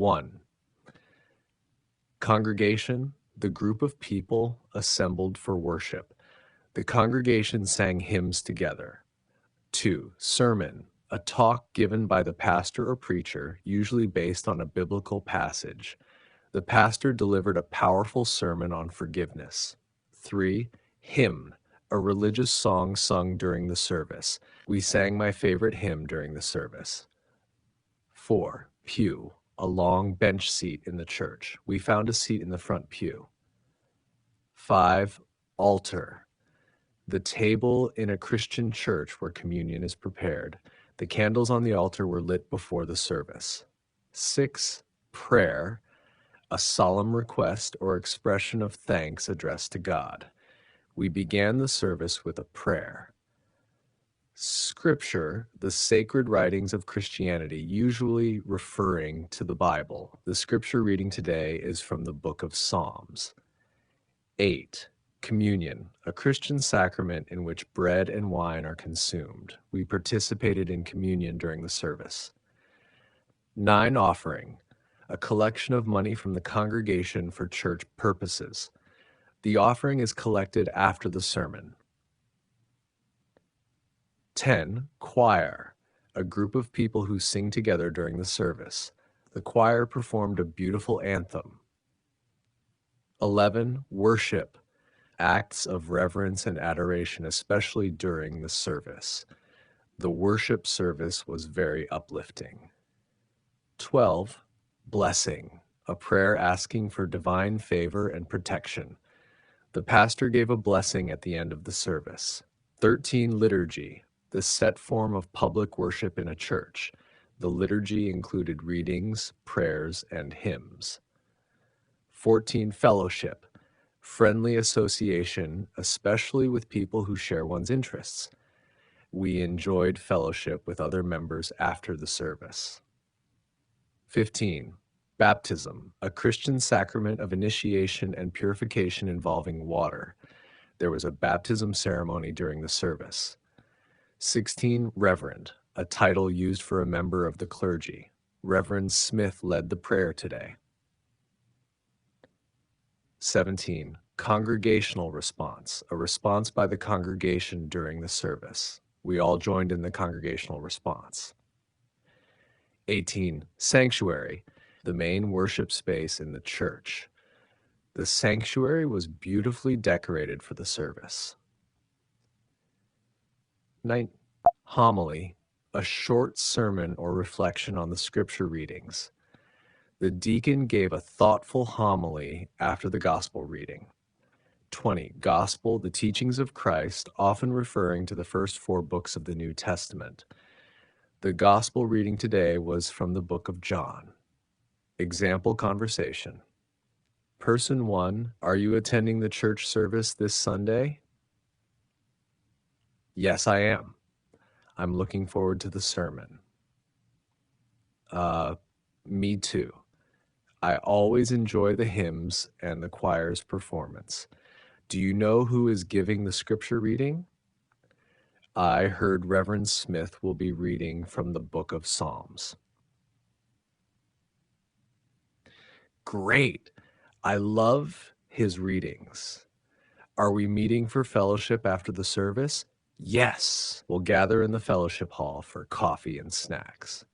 1. Congregation, the group of people assembled for worship. The congregation sang hymns together. 2. Sermon, a talk given by the pastor or preacher, usually based on a biblical passage. The pastor delivered a powerful sermon on forgiveness. 3. Hymn, a religious song sung during the service. We sang my favorite hymn during the service. 4. Pew, a long bench seat in the church. We found a seat in the front pew. 5. Altar, the table in a Christian church where communion is prepared. The candles on the altar were lit before the service. 6. Prayer, a solemn request or expression of thanks addressed to God. We began the service with a prayer. Scripture, the sacred writings of Christianity, usually referring to the Bible. The scripture reading today is from the book of Psalms. 8. Communion, a Christian sacrament in which bread and wine are consumed. We participated in communion during the service. 9. Offering, a collection of money from the congregation for church purposes. The offering is collected after the sermon. 10. Choir, a group of people who sing together during the service. The choir performed a beautiful anthem. 11. Worship, acts of reverence and adoration, especially during the service. The worship service was very uplifting. 12. Blessing, a prayer asking for divine favor and protection. The pastor gave a blessing at the end of the service. 13. Liturgy, the set form of public worship in a church. The liturgy included readings, prayers, and hymns. 14. Fellowship, friendly association, especially with people who share one's interests. We enjoyed fellowship with other members after the service. 15. Baptism, a Christian sacrament of initiation and purification involving water. There was a baptism ceremony during the service. 16. Reverend, a title used for a member of the clergy. Reverend Smith led the prayer today. 17. Congregational response, a response by the congregation during the service. We all joined in the congregational response. 18. Sanctuary, the main worship space in the church. The sanctuary was beautifully decorated for the service. 9. Homily, a short sermon or reflection on the scripture readings. The deacon gave a thoughtful homily after the gospel reading. 20. Gospel, the teachings of Christ, often referring to the first 4 books of the New Testament. The gospel reading today was from the book of John. Example conversation. Person 1, are you attending the church service this Sunday? Yes, I am. I'm looking forward to the sermon. Me too. I always enjoy the hymns and the choir's performance. Do you know who is giving the scripture reading? I heard Reverend Smith will be reading from the book of Psalms. Great. I love his readings. Are we meeting for fellowship after the service? Yes. We'll gather in the fellowship hall for coffee and snacks.